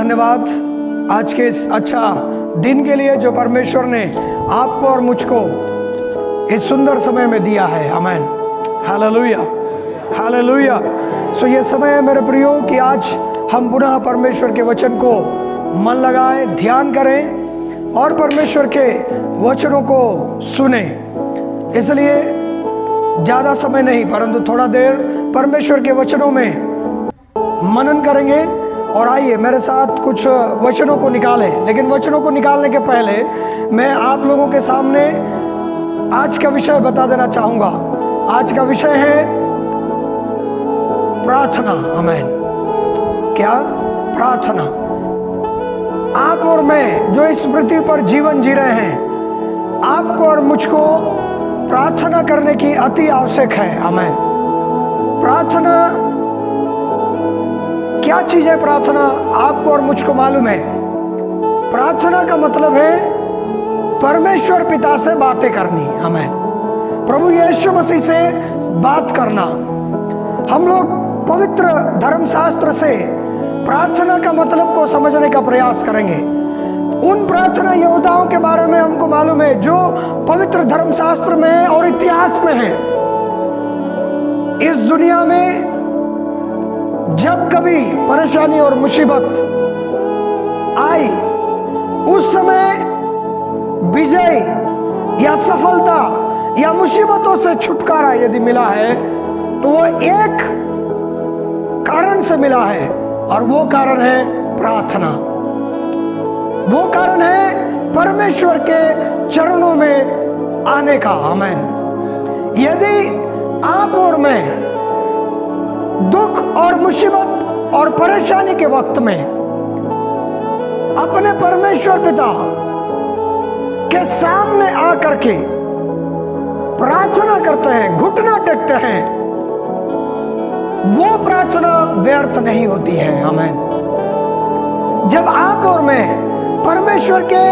धन्यवाद आज के इस अच्छा दिन के लिए जो परमेश्वर ने आपको और मुझको इस सुंदर समय में दिया है। आमीन, हालेलुया, हालेलुया। सो ये समय है मेरे प्रियो कि आज हम पुनः परमेश्वर के वचन को मन लगाएं, ध्यान करें और परमेश्वर के वचनों को सुने। इसलिए ज़्यादा समय नहीं परंतु थोड़ा देर परमेश्वर के वचनों में मनन करेंगे। और आइए मेरे साथ कुछ वचनों को निकालें। लेकिन वचनों को निकालने के पहले मैं आप लोगों के सामने आज का विषय बता देना चाहूँगा। आज का विषय है प्रार्थना। आमीन। क्या? प्रार्थना। आप और मैं जो इस पृथ्वी पर जीवन जी रहे हैं, आपको और मुझको प्रार्थना करने की अति आवश्यक है। आमीन। प्रार्थना क्या चीज है? प्रार्थना आपको और मुझको मालूम है। प्रार्थना का मतलब है परमेश्वर पिता से बातें करनी। आमीन। प्रभु यीशु मसीह से बात करना। हम लोग पवित्र धर्मशास्त्र से प्रार्थना का मतलब को समझने का प्रयास करेंगे। उन प्रार्थना योद्धाओं के बारे में हमको मालूम है जो पवित्र धर्मशास्त्र में और इतिहास में है। इस दुनिया में जब कभी परेशानी और मुसीबत आई, उस समय विजय या सफलता या मुसीबतों से छुटकारा यदि मिला है तो वो एक कारण से मिला है और वो कारण है प्रार्थना। वो कारण है परमेश्वर के चरणों में आने का। आमीन। यदि आप और मैं दुख और मुसीबत और परेशानी के वक्त में अपने परमेश्वर पिता के सामने आकर के प्रार्थना करते हैं, घुटना टेकते हैं, वो प्रार्थना व्यर्थ नहीं होती है। आमीन। जब आप और मैं परमेश्वर के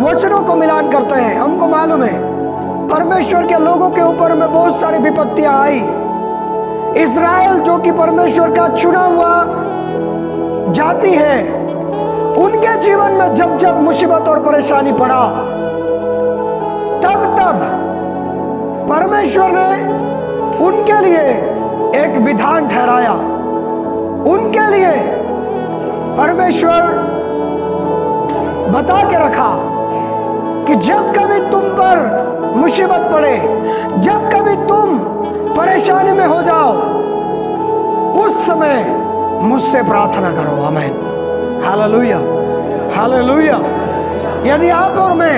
वचनों को मिलान करते हैं, हमको मालूम है परमेश्वर के लोगों के ऊपर में बहुत सारी विपत्तियां आई। इस्राएल जो कि परमेश्वर का चुना हुआ जाति है, उनके जीवन में जब जब मुसीबत और परेशानी पड़ा, तब तब परमेश्वर ने उनके लिए एक विधान ठहराया। उनके लिए परमेश्वर बता के रखा कि जब कभी तुम पर मुसीबत पड़े, जब कभी तुम परेशानी में हो जाओ, उस समय मुझसे प्रार्थना करो। आमीन, हालेलुया, हालेलुया। यदि आप और मैं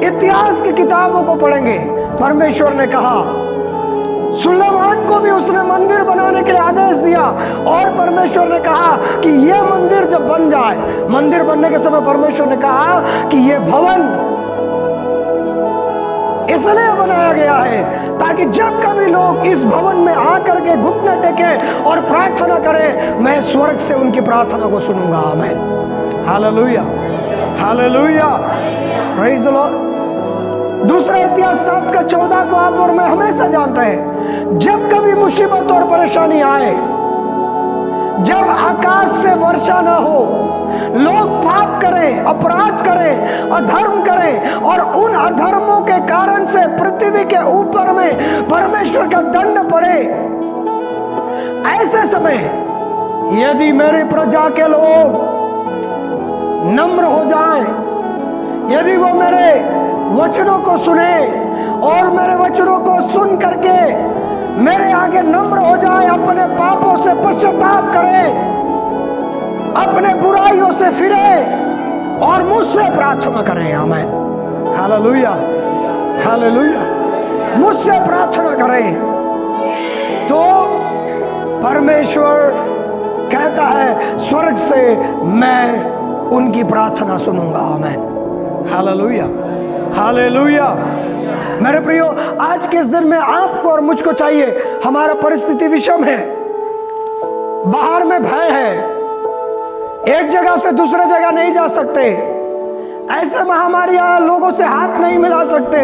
इतिहास की किताबों को पढ़ेंगे, परमेश्वर ने कहा, सुलेमान को भी उसने मंदिर बनाने के लिए आदेश दिया और परमेश्वर ने कहा कि यह मंदिर जब बन जाए, मंदिर बनने के समय परमेश्वर ने कहा कि यह भवन इसलिए बनाया गया है ताकि जब कभी लोग इस भवन में आकर के घुटने टेके और प्रार्थना करें, मैं स्वर्ग से उनकी प्रार्थना को सुनूंगा। आमीन, hallelujah, hallelujah, praise the Lord. दूसरा इतिहास 7:14 को आप और मैं हमेशा जानते हैं। जब कभी मुसीबत और परेशानी आए, जब आकाश से वर्षा ना हो, लोग पाप करें, अपराध करें, अधर्म करें और उन अधर्मों के कारण से पृथ्वी के ऊपर में परमेश्वर का दंड पड़े, ऐसे समय यदि मेरी प्रजा के लोग नम्र हो जाएं, यदि वो मेरे वचनों को सुने और मेरे वचनों को सुन करके मेरे आगे नम्र हो जाए, अपने पापों से पश्चाताप करें, अपने बुराइयों से फिरे और मुझसे प्रार्थना करें। आमीन, हालेलुया, हालेलुया। मुझसे प्रार्थना करें तो परमेश्वर कहता है स्वर्ग से मैं उनकी प्रार्थना सुनूंगा। आमीन, हालेलुया, हालेलुया। मेरे प्रियो, आज के इस दिन में आपको और मुझको चाहिए, हमारा परिस्थिति विषम है, बाहर में भय है, एक जगह से दूसरे जगह नहीं जा सकते, ऐसे महामारियां लोगों से हाथ नहीं मिला सकते,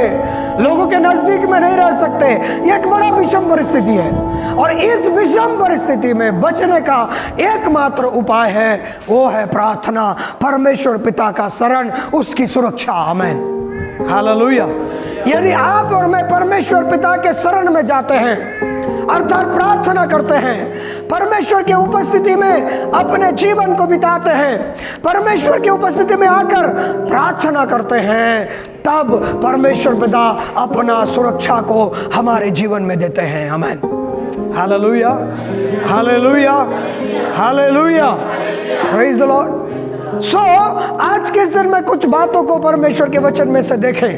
लोगों के नजदीक में नहीं रह सकते। ये एक बड़ा विषम परिस्थिति है और इस विषम परिस्थिति में बचने का एकमात्र उपाय है, वो है प्रार्थना, परमेश्वर पिता का शरण, उसकी सुरक्षा। आमीन, हालेलुया। यदि आप और मैं परमेश्वर पिता के शरण में जाते हैं अर्थात प्रार्थना करते हैं, परमेश्वर की उपस्थिति में अपने जीवन को बिताते हैं, परमेश्वर की उपस्थिति में आकर प्रार्थना करते हैं, तब परमेश्वर पिता अपना सुरक्षा को हमारे जीवन में देते हैं। Amen, hallelujah, hallelujah, hallelujah, praise the lord. So आज के दिन में कुछ बातों को परमेश्वर के वचन में से देखें।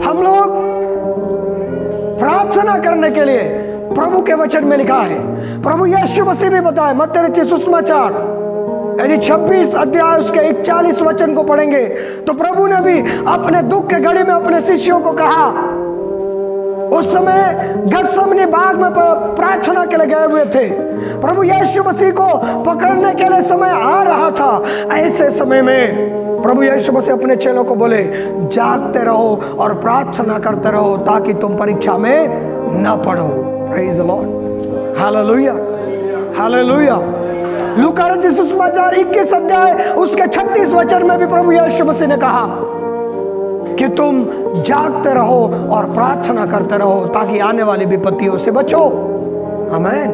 हम लोग प्रार्थना करने के लिए प्रभु के वचन में लिखा है, प्रभु यीशु मसीह भी बताए, मत्ती रचित सुसमाचार यदि 26 अध्याय उसके 41 वचन को पढ़ेंगे तो प्रभु ने भी अपने दुख के घड़ी में अपने शिष्यों को कहा, उस समय गतसमनी बाग में प्रार्थना के लिए गए हुए थे, प्रभु यीशु मसीह को पकड़ने के लिए समय आ रहा था। ऐसे समय में प्रभु यीशु मसीह अपने चेलों को बोले, जागते रहो और प्रार्थना करते रहो ताकि तुम परीक्षा में न पड़ो। Praise the lord, hallelujah, hallelujah. लूका रचित सुसमाचार 21 अध्याय उसके 36 वचन में भी प्रभु यीशु मसीह ने कहा कि तुम जागते रहो और प्रार्थना करते रहो ताकि आने वाली विपत्तियों से बचो। आमीन,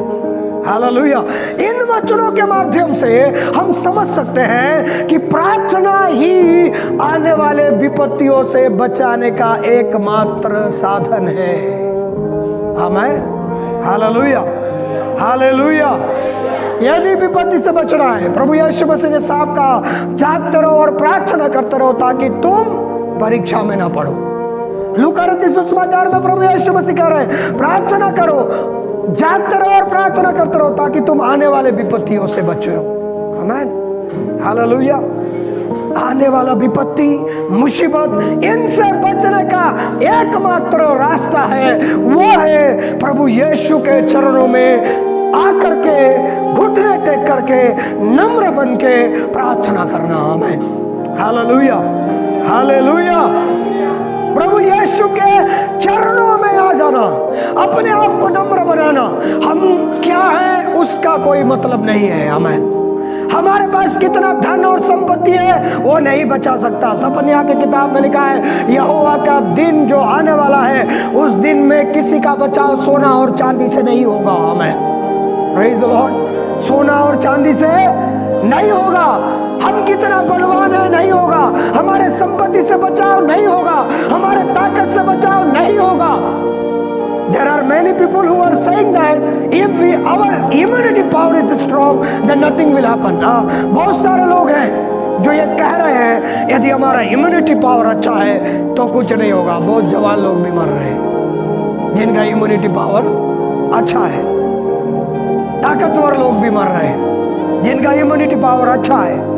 हालेलुया। इन वचनों के माध्यम से हम समझ सकते हैं कि प्रार्थना ही आने वाले विपत्तियों से बचाने का एकमात्र साधन है। आमीन, हालेलुया, हालेलुया। यदि विपत्ति से बचना है, प्रभु यीशु मसीह ने साफ कहा, जागते रहो और प्रार्थना करते रहो ताकि तुम परीक्षा में ना पड़ो। लूका रचित सुसमाचार में प्रभु यीशु मसीह कह रहे हैं, प्रार्थना करो, जागते रहो और प्रार्थना करते रहो ताकि तुम आने वाले विपत्तियों से बचो। आमीन, हालेलुया। आने वाला विपत्ति, मुसीबत, इनसे बचने का एकमात्र रास्ता है, वो है प्रभु यीशु के चरणों में आकर के घुटने टेक करके नम्र बन के प्रार्थना करना। आमीन, हालेलुया, हालेलुया। प्रभु यीशु के चरणों में आ जाना, अपने आप को नम्र बनाना। हम क्या है उसका कोई मतलब नहीं है। आमीन। हमारे पास कितना धन और संपत्ति है वो नहीं बचा सकता। सपनिया की किताब में लिखा है, यहोवा का दिन जो आने वाला है उस दिन में किसी का बचाव सोना और चांदी से नहीं होगा। आमीन, प्रेज द लॉर्ड। सोना और चांदी से नहीं होगा। हम कितना बलवान है नहीं होगा, हमारे संपत्ति से बचाव नहीं होगा, हमारे ताकत से बचाव नहीं होगा। There are many people who are saying that if our immunity power is strong, then nothing will happen. बहुत सारे लोग हैं जो ये कह रहे हैं यदि हमारा इम्यूनिटी पावर अच्छा है तो कुछ नहीं होगा। बहुत जवान लोग भी मर रहे हैं जिनका इम्यूनिटी पावर अच्छा है, ताकतवर लोग भी मर रहे हैं जिनका इम्यूनिटी पावर अच्छा है।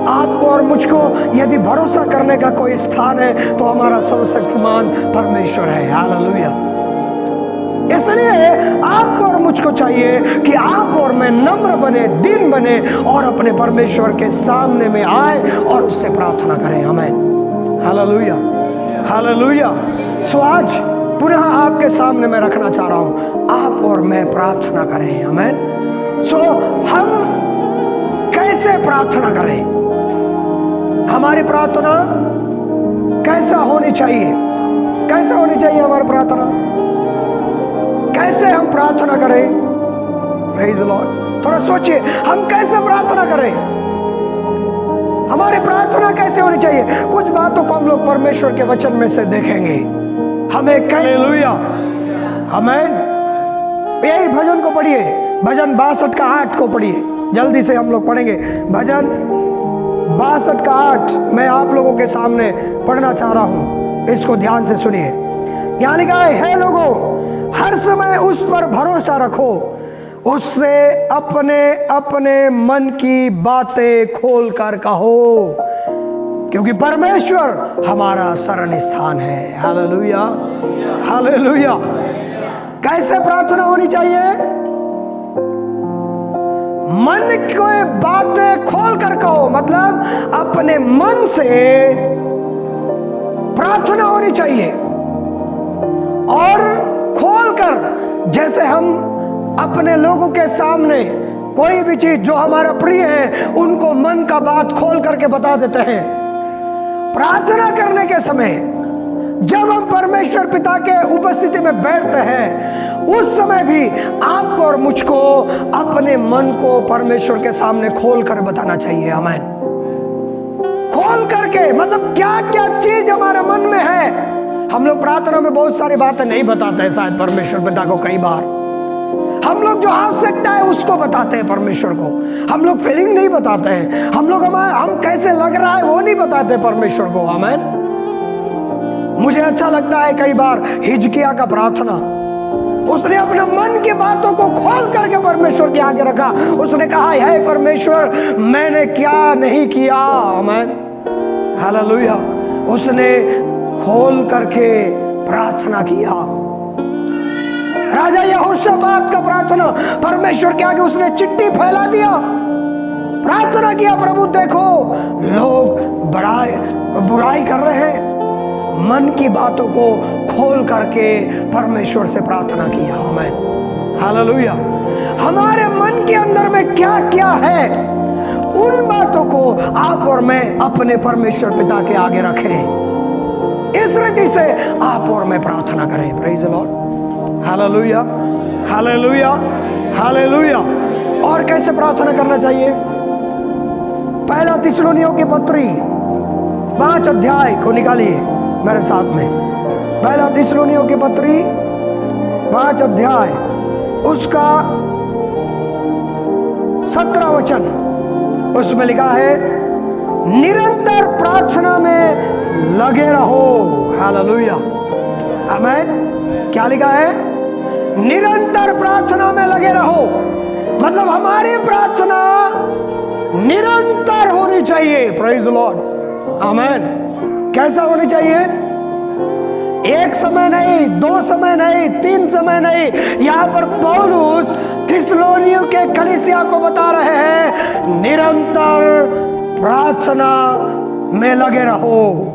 आपको और मुझको यदि भरोसा करने का कोई स्थान है तो हमारा सर्वशक्तिमान परमेश्वर है। हालेलुया। इसलिए आपको और मुझको चाहिए कि आप और मैं नम्र बने, दीन बने और अपने परमेश्वर के सामने में आए और उससे प्रार्थना करें। आमीन, हालेलुया, हालेलुया। सो आज पुनः आपके सामने मैं रखना चाह रहा हूं, आप और मैं प्रार्थना करें। आमीन। सो हम कैसे प्रार्थना करें? हमारी प्रार्थना कैसा होनी चाहिए? कैसा होनी चाहिए हमारी प्रार्थना? कैसे हम प्रार्थना करें? Praise the Lord. थोड़ा सोचिए, हम कैसे प्रार्थना करें? हमारी प्रार्थना कैसे होनी चाहिए? कुछ बातों को हम लोग परमेश्वर के वचन में से देखेंगे। हमें हालेलुया, आमीन। यही भजन को पढ़िए, भजन 62 का 8 को पढ़िए। जल्दी से हम लोग पढ़ेंगे भजन 62 का 8 मैं आप लोगों के सामने पढ़ना चाह रहा हूं, इसको ध्यान से सुनिए। यहाँ लिखा है, हे लोगों हर समय उस पर भरोसा रखो, उससे अपने अपने मन की बातें खोल कर कहो, क्योंकि परमेश्वर हमारा शरण स्थान है। Hallelujah, hallelujah. कैसे प्रार्थना होनी चाहिए? मन की बातें खोल कर कहो, मतलब अपने मन से प्रार्थना होनी चाहिए और खोलकर, जैसे हम अपने लोगों के सामने कोई भी चीज जो हमारा प्रिय है उनको मन का बात खोल करके बता देते हैं। प्रार्थना करने के समय जब हम परमेश्वर पिता के उपस्थिति में बैठते हैं, उस समय भी आपको और मुझको अपने मन को परमेश्वर के सामने खोल कर बताना चाहिए। आमीन। खोल करके, मतलब क्या क्या चीज हमारे मन में है। हम लोग प्रार्थना में बहुत सारी बातें नहीं बताते हैं शायद परमेश्वर पिता को। कई बार हम लोग जो आवश्यकता है उसको बताते हैं परमेश्वर को, हम लोग फीलिंग नहीं बताते हैं, हम कैसे लग रहा है वो नहीं बताते परमेश्वर को। आमीन। मुझे अच्छा लगता है कई बार हिजकिया का प्रार्थना, उसने अपने मन की बातों को खोल करके परमेश्वर के आगे रखा। उसने कहा, हे परमेश्वर, मैंने क्या नहीं किया। आमीन, हालेलुया। उसने खोल करके प्रार्थना किया। राजा यहोशापात का प्रार्थना, परमेश्वर के आगे उसने चिट्ठी फैला दिया, प्रार्थना किया, प्रभु देखो लोग बुराई कर रहे हैं। मन की बातों को खोल करके परमेश्वर से प्रार्थना किया। आमीन, हालेलुया। हमारे मन के अंदर में क्या क्या है, उन बातों को आप और मैं अपने परमेश्वर पिता के आगे रखें। इस रीति से आप और मैं प्रार्थना करें। Praise the lord, hallelujah, hallelujah, hallelujah. और कैसे प्रार्थना करना चाहिए? पहला थिस्सलुनीयों की पत्री 5 अध्याय को निकालिए मेरे साथ में। पहला थिस्सलुनीयों की पत्री 5 अध्याय उसका 17 वचन, उसमें लिखा है, निरंतर प्रार्थना में लगे रहो। हालेलुया, आमीन। क्या लिखा है? निरंतर प्रार्थना में लगे रहो। मतलब हमारी प्रार्थना निरंतर होनी चाहिए। प्रेज द लॉर्ड, आमीन। कैसा होनी चाहिए? एक समय नहीं, 2 समय नहीं, 3 समय नहीं। यहां पर पौलुस थिस्सलुनीयों के कलीसिया को बता रहे हैं, निरंतर प्रार्थना में लगे रहो,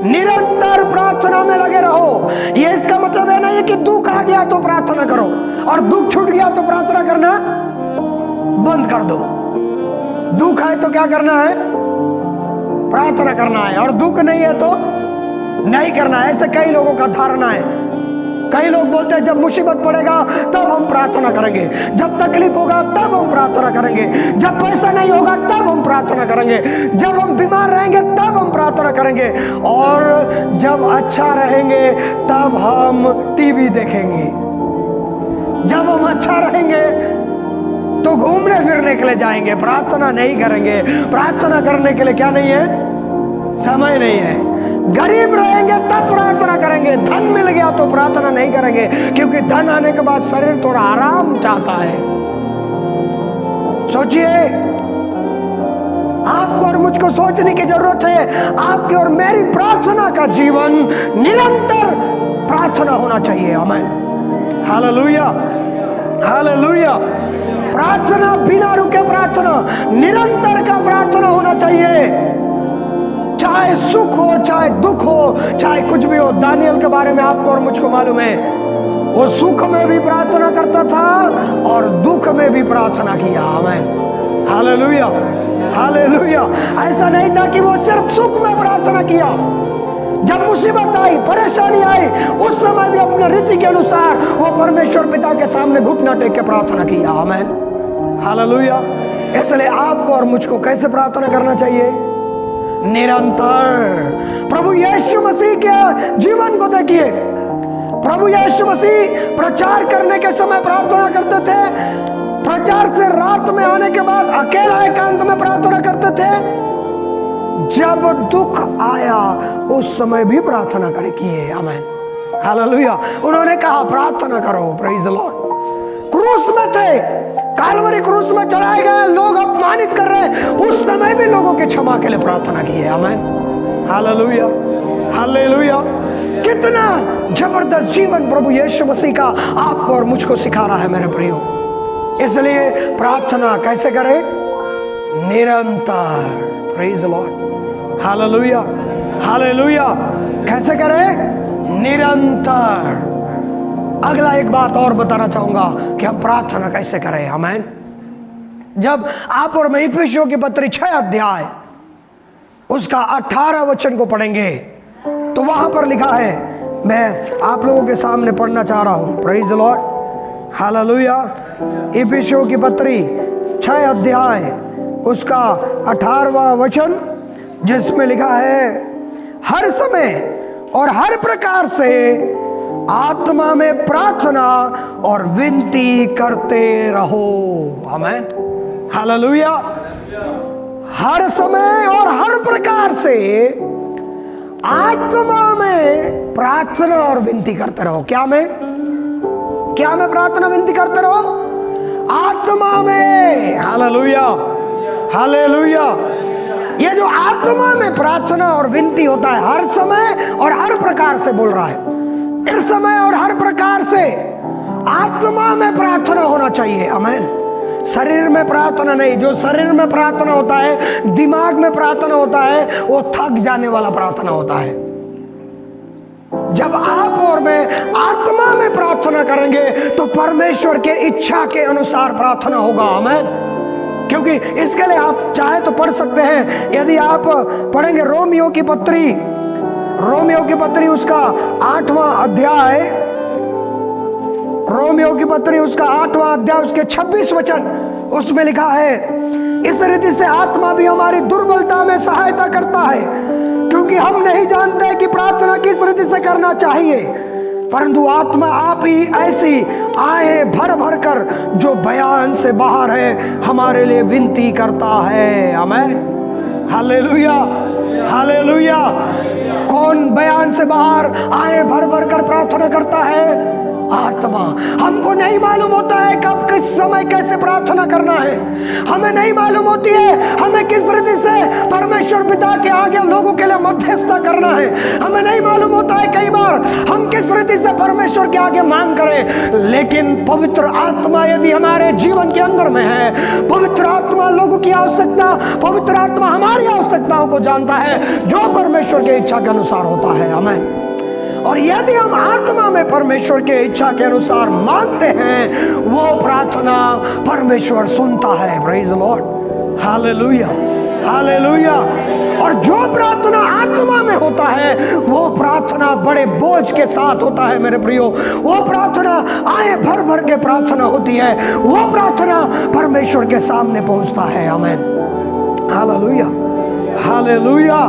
निरंतर प्रार्थना में लगे रहो। ये इसका मतलब है नहीं कि दुख आ गया तो प्रार्थना करो और दुख छूट गया तो प्रार्थना करना बंद कर दो। दुख है तो क्या करना है? प्रार्थना करना है, और दुख नहीं है तो नहीं करना है। ऐसे कई लोगों का धारणा है। कई लोग बोलते हैं जब मुसीबत पड़ेगा तब हम प्रार्थना करेंगे, जब तकलीफ होगा तब हम प्रार्थना करेंगे, जब पैसा नहीं होगा तब हम प्रार्थना करेंगे, जब हम बीमार रहेंगे तब हम प्रार्थना करेंगे, और जब अच्छा रहेंगे तब हम टीवी देखेंगे। जब हम अच्छा रहेंगे तो घूमने फिरने के लिए जाएंगे, प्रार्थना नहीं करेंगे। प्रार्थना करने के लिए क्या नहीं है? समय नहीं है। गरीब रहेंगे तब प्रार्थना करेंगे, धन मिल गया तो प्रार्थना नहीं करेंगे, क्योंकि धन आने के बाद शरीर थोड़ा आराम चाहता है। सोचिए, आपको और मुझको सोचने की जरूरत है। आपकी और मेरी प्रार्थना का जीवन निरंतर प्रार्थना होना चाहिए। आमीन, हालेलुया, हालेलुया। प्रार्थना बिना रुके प्रार्थना, निरंतर का प्रार्थना होना चाहिए। चाहे सुख हो, चाहे दुख हो, चाहे कुछ भी हो। दानियल के बारे में आपको और मुझको मालूम है, वो सुख में भी प्रार्थना करता था और दुख में भी प्रार्थना किया। आमीन, हालेलुया, हालेलुया। ऐसा नहीं था कि वो सिर्फ सुख में प्रार्थना किया। जब मुसीबत आई, परेशानी आई, उस समय भी अपने रीति के अनुसार वो परमेश्वर पिता के सामने घुटना टेक के प्रार्थना किया। आमीन, हालेलुया। इसलिए आपको और मुझको कैसे प्रार्थना करना चाहिए? निरंतर। प्रभु यीशु मसीह के जीवन को देखिए। प्रभु यीशु मसीह प्रचार करने के समय प्रार्थना करते थे। प्रचार से रात में आने के बाद अकेला एकांत में प्रार्थना करते थे। जब दुख आया उस समय भी प्रार्थना करे किए। आमीन, हालेलुया। उन्होंने कहा प्रार्थना करो। Praise the Lord. क्रूस में थे, कालवरी क्रूस में चढ़ाए गए, लोग अपमानित कर रहे, उस समय भी लोगों की क्षमा के लिए प्रार्थना की है। आमीन, हालेलुया, हालेलुया। कितना जबरदस्त जीवन प्रभु यीशु मसीह का आपको और मुझको सिखा रहा है मेरे प्रियो। इसलिए प्रार्थना कैसे करें? निरंतर। Praise the lord, hallelujah, hallelujah. कैसे करें? निरंतर। अगला एक बात और बताना चाहूंगा कि हम प्रार्थना कैसे करें। आमीन। जब आप और मैं इफिसियों की पत्री 6 अध्याय उसका 18 वचन को पढ़ेंगे तो वहां पर लिखा है, मैं आप लोगों के सामने पढ़ना चाह रहा हूं। Praise the lord, hallelujah. इफिसियों की पत्री 6 अध्याय उसका 18वां वचन, जिसमें लिखा है, हर समय और हर प्रकार से आत्मा में प्रार्थना और विनती करते रहो। आमीन, हालेलुया। हर समय और हर प्रकार से आत्मा में प्रार्थना और विनती करते रहो। क्या में प्रार्थना विनती करते रहो? आत्मा में। Hallelujah, hallelujah. ये जो आत्मा में प्रार्थना और विनती होता है, हर समय और हर प्रकार से बोल रहा है। इस समय और हर प्रकार से आत्मा में प्रार्थना होना चाहिए। आमीन। शरीर में प्रार्थना नहीं। जो शरीर में प्रार्थना होता है, दिमाग में प्रार्थना होता है, वो थक जाने वाला प्रार्थना होता है। जब आप और मैं आत्मा में प्रार्थना करेंगे तो परमेश्वर के इच्छा के अनुसार प्रार्थना होगा। आमीन। क्योंकि इसके लिए आप चाहे तो पढ़ सकते हैं। यदि आप पढ़ेंगे रोमियो की पत्री उसका 8वां अध्याय, रोमियो की पत्री उसका 8वां अध्याय उसके 26 वचन, उसमें लिखा है, इस रीति से आत्मा भी हमारी दुर्बलता में सहायता करता है, क्योंकि हम नहीं जानते कि प्रार्थना किस रीति से करना चाहिए, परंतु आत्मा आप ही ऐसी आए भर भर कर जो बयान से बाहर है हमारे लिए विनती करता है। आमीन, हालेलुया, हालेलुया। कौन बयान से बाहर आए भर भर कर प्रार्थना करता है? आत्मा। हमको नहीं मालूम होता है कब किस समय कैसे प्रार्थना करना है। हमें नहीं मालूम होती है हमें किस रीति से परमेश्वर पिता के आगे लोगों के लिए मध्यस्थता करना है। हमें नहीं मालूम होता है कई बार हम किस रीति से परमेश्वर के आगे मांग करें। लेकिन पवित्र आत्मा यदि हमारे जीवन के अंदर में है, पवित्र आत्मा लोगों की आवश्यकता, पवित्र आत्मा हमारी आवश्यकताओं को जानता है, जो परमेश्वर की इच्छा के अनुसार होता है। आमीन। और यदि हम आत्मा में परमेश्वर के इच्छा के अनुसार मांगते हैं, वो प्रार्थना परमेश्वर सुनता है। Praise the lord, hallelujah, hallelujah. और जो प्रार्थना आत्मा में होता है वो प्रार्थना बड़े बोझ के साथ होता है मेरे प्रियो। वो प्रार्थना आए भर भर के प्रार्थना होती है। वो प्रार्थना परमेश्वर के सामने पहुंचता है। आमीन, हालेलुया, हालेलुया,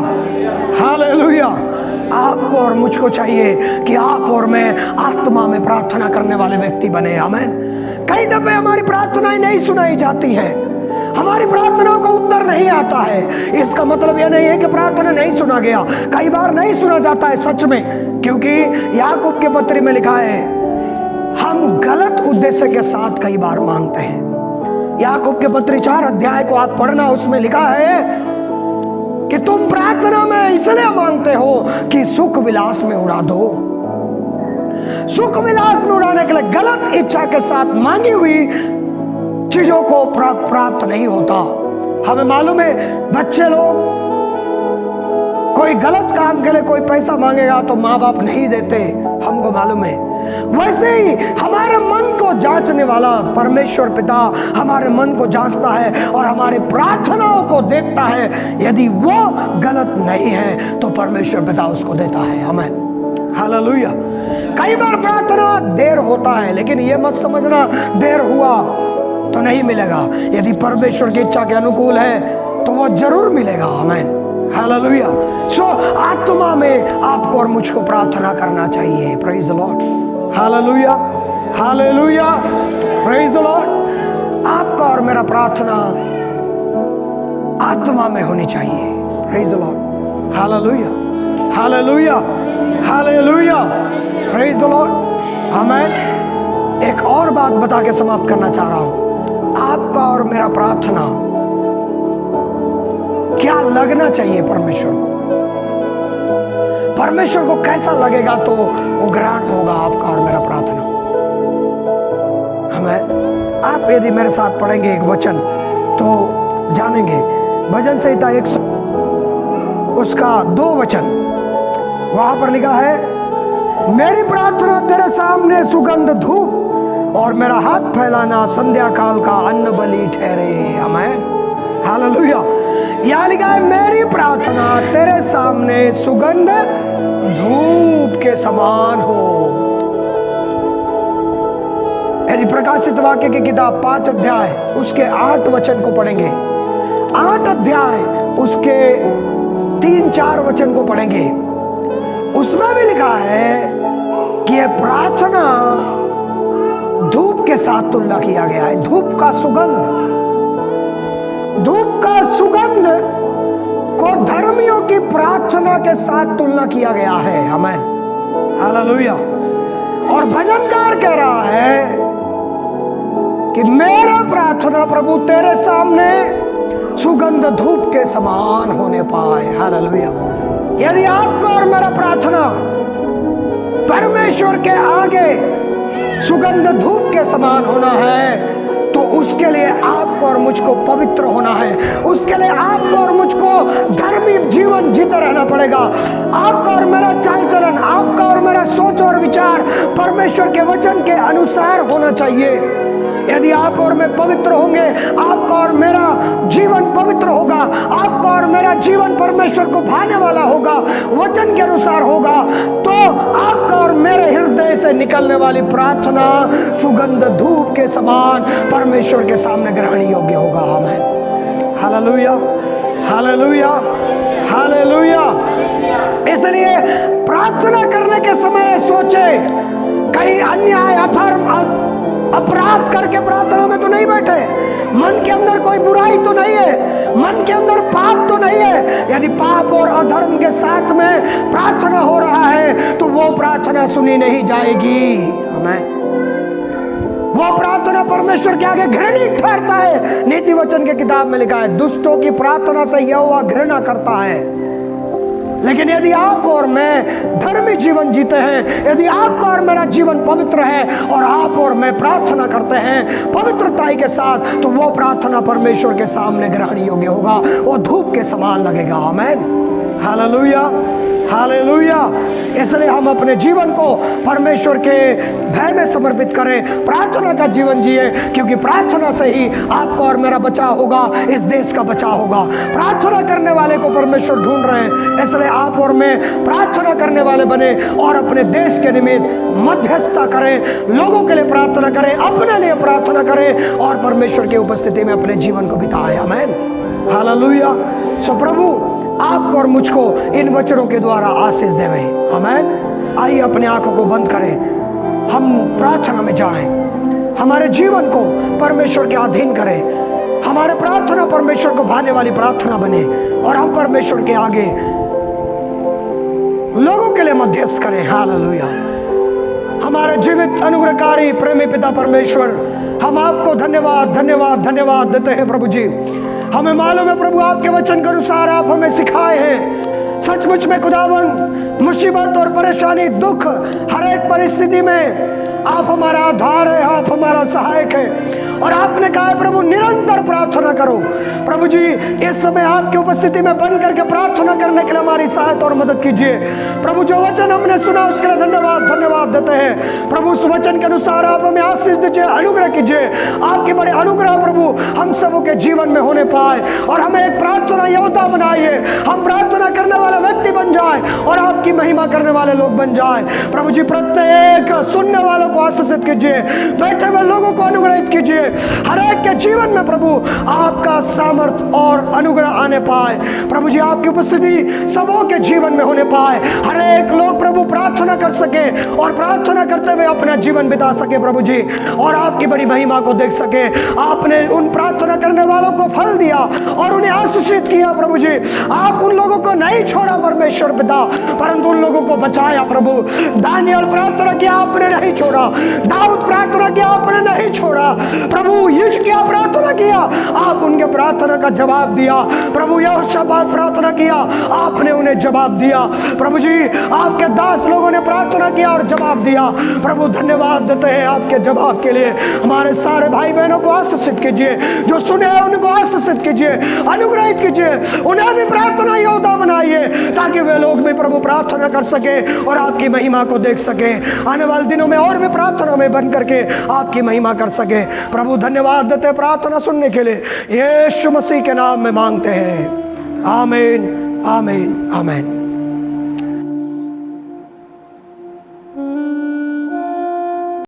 हालेलुया। आपको और मुझको चाहिए कि आप और मैं आत्मा में प्रार्थना करने वाले व्यक्ति बने। आमीन। कई दफे हमारी प्रार्थनाएं नहीं सुनाई जाती हैं, हमारी प्रार्थनाओं का उत्तर नहीं आता है। इसका मतलब यह नहीं है कि प्रार्थना नहीं सुना गया, कई बार नहीं सुना जाता है सच में, क्योंकि याकूब के पत्री में लिखा है हम गलत उद्देश्य के साथ कई बार मांगते हैं। याकूब के पत्री 4 अध्याय को आप पढ़ना, उसमें लिखा है कि तुम प्रार्थना में इसलिए मांगते हो कि सुख विलास में उड़ा दो। सुख विलास में उड़ाने के लिए गलत इच्छा के साथ मांगी हुई चीजों को प्राप्त नहीं होता। हमें मालूम है बच्चे लोग कोई गलत काम के लिए कोई पैसा मांगेगा तो माँ बाप नहीं देते, हमको मालूम है। वैसे ही हमारे मन को जांचने वाला परमेश्वर पिता हमारे मन को जांचता है और हमारी प्रार्थनाओं को देखता है। यदि वो गलत नहीं है तो परमेश्वर पिता उसको देता है। आमीन, हालेलुया। कई बार प्रार्थना देर होता है, लेकिन ये मत समझना देर हुआ तो नहीं मिलेगा। यदि परमेश्वर की इच्छा के अनुकूल है तो वो जरूर मिलेगा। आमीन, हालेलुया। सो आत्मा में आपको और मुझको प्रार्थना करना चाहिए। Praise the lord, hallelujah, hallelujah, praise the Lord. आपका और मेरा प्रार्थना आत्मा में होनी चाहिए। Praise the lord, hallelujah, hallelujah, hallelujah, praise the Lord. आमीन। एक और बात बता के समाप्त करना चाह रहा हूं। आपका और मेरा प्रार्थना क्या लगना चाहिए परमेश्वर को? परमेश्वर को कैसा लगेगा तो वो ग्रहण होगा आपका और मेरा प्रार्थना। हमें आप यदि मेरे साथ पढ़ेंगे एक वचन तो जानेंगे। भजन संहिता 100 उसका 2 वचन, वहां पर लिखा है, मेरी प्रार्थना तेरे सामने सुगंध धूप और मेरा हाथ फैलाना संध्या काल का अन्न बलि ठहरे। आमीन, हालेलुया। यहां लिखा है, मेरी प्रार्थना तेरे सामने सुगंध धूप के समान हो। यदि प्रकाशित वाक्य की किताब 5 अध्याय उसके 8 वचन को पढ़ेंगे, 8 अध्याय उसके 3-4 वचन को पढ़ेंगे, उसमें भी लिखा है कि यह प्रार्थना धूप के साथ तुलना किया गया है। धूप का सुगंध, धूप का सुगंध को धर्मियों की प्रार्थना के साथ तुलना किया गया है। आमीन, हालेलुया। और भजनकार कह रहा है कि मेरा प्रार्थना प्रभु तेरे सामने सुगंध धूप के समान होने पाए। हालेलुया। यदि आपको और मेरा प्रार्थना परमेश्वर के आगे सुगंध धूप के समान होना है तो उसके लिए आपको और मुझको पवित्र होना है। उसके लिए आपको और मुझको धर्मी जीवन जीते रहना पड़ेगा। आपका और मेरा चाल चलन, आपका और मेरा सोच और विचार परमेश्वर के वचन के अनुसार होना चाहिए। यदि आप और मैं पवित्र होंगे, आपका और मेरा जीवन पवित्र होगा, आपका और मेरा जीवन परमेश्वर को भाने वाला होगा, वचन के अनुसार होगा, तो आपका और मेरे हृदय से निकलने वाली प्रार्थना सुगंध धूप के समान परमेश्वर के सामने ग्रहण योग्य होगा। आमीन, हालेलुया, हालेलुया, हालेलुया। इसलिए प्रार्थना करने के समय सोचे, कहीं अन्याय, अधर्म, अपराध करके प्रार्थना में तो नहीं बैठे, मन के अंदर कोई बुराई तो नहीं है, मन के अंदर पाप तो नहीं है। यदि पाप और अधर्म के साथ में प्रार्थना हो रहा है तो वो प्रार्थना सुनी नहीं जाएगी। आमीन, वो प्रार्थना परमेश्वर के आगे घृणित ठहरता है। नीति वचन के किताब में लिखा है, दुष्टों की प्रार्थना से यहोवा घृणा करता है। लेकिन यदि आप और मैं धर्मी जीवन जीते हैं, यदि आपका और मेरा जीवन पवित्र है और आप और मैं प्रार्थना करते हैं पवित्रता के साथ, तो वो प्रार्थना परमेश्वर के सामने ग्रहण योग्य होगा, वो धूप के समान लगेगा। आमीन, हालेलुया, हालेलुया। इसलिए हम अपने जीवन को परमेश्वर के भय में समर्पित करें, प्रार्थना का जीवन जिए, क्योंकि प्रार्थना से ही आपका और मेरा बचाव होगा, इस देश का बचाव होगा। प्रार्थना करने वाले को परमेश्वर ढूंढ रहे हैं, इसलिए आप और मैं प्रार्थना करने वाले बने और अपने देश के निमित्त मध्यस्थता करें, लोगों के लिए प्रार्थना करें, अपने लिए प्रार्थना करें और परमेश्वर की उपस्थिति में अपने जीवन को बिताएं। आमीन, हालेलुया। सो प्रभु आपको और मुझको इन वचनों के द्वारा आशीष देवे। आमीन। आइए अपने आंखों को बंद करें, हम प्रार्थना में जाएं, हमारे जीवन को परमेश्वर के अधीन करें, हमारे प्रार्थना परमेश्वर को भाने वाली प्रार्थना बने और हम परमेश्वर के आगे लोगों के लिए मध्यस्थ करें। हालेलुया। हमारे जीवित अनुग्रहकारी प्रेमी पिता परमेश्वर, हम आपको धन्यवाद धन्यवाद धन्यवाद देते हैं प्रभु जी। हमें मालूम है प्रभु, आपके वचन के अनुसार आप हमें सिखाए हैं। सचमुच में खुदावन, मुसीबत और परेशानी, दुख, हर एक परिस्थिति में आप हमारा आधार है, आप हमारा सहायक है। और आपने कहा है प्रभु, निरंतर प्रार्थना करो। प्रभु जी, इस समय आपकी उपस्थिति में बन करके प्रार्थना करने के लिए हमारी सहायता और मदद कीजिए। प्रभु, जो वचन हमने सुना उसके लिए धन्यवाद धन्यवाद देते हैं। प्रभु, उस वचन के अनुसार आप हमें आशीष दीजिए, अनुग्रह कीजिए। आपके बड़े अनुग्रह प्रभु हम सबों के जीवन में होने पाए और हमें एक प्रार्थना योद्धा बनाइए। हम प्रार्थना करने वाला व्यक्ति बन जाए और आपकी महिमा करने वाले लोग बन जाए। प्रभु जी, प्रत्येक सुनने वालों को आशीषित कीजिए, बैठे हुए लोगों को अनुग्रहित कीजिए। हर एक के जीवन में प्रभु आपका सामर्थ और अनुग्रह आने पाए। प्रभु जी, आपकी उपस्थिति सबों के जीवन में होने पाए। हर एक लोग प्रभु प्रार्थना कर सके और प्रार्थना करते हुए अपना जीवन बिता सके प्रभु जी, और आपकी बड़ी महिमा को देख सके। आपने उन प्रार्थना करने वालों को फल दिया और उन्हें आशीषित किया प्रभु जी। आप उन लोगों को नहीं छोड़ा परमेश्वर पिता, परंतु उन लोगों को बचाया प्रभु। दानियल प्रार्थना किया, आपने नहीं छोड़ा। दाऊद प्रार्थना किया, आपने नहीं छोड़ा। छोड़ा। प्रभु यीशु क्या प्रार्थना किया, आप उनके प्रार्थना का जवाब दिया। प्रभु यहोशापात प्रार्थना किया, आपने उन्हें जवाब दिया। प्रभु जी आपके दास लोगों ने प्रार्थना किया और जवाब दिया। प्रभु धन्यवाद देते हैं आपके जवाब के लिए। हमारे सारे भाई बहनों को आशीषित कीजिए, जो सुने हैं उनको आशीषित कीजिए, अनुग्रहित कीजिए, उन्हें भी प्रार्थना योद्धा बनाइए ताकि वे लोग भी प्रभु प्रार्थना कर सके और आपकी महिमा को देख सके। आने वाले दिनों में और भी प्रार्थना में बन करके आपकी महिमा कर सके। प्रभु धन्यवाद देते प्रार्थना सुनने के लिए यीशु मसीह के नाम में मांगते हैं। आमीन, आमीन, आमीन।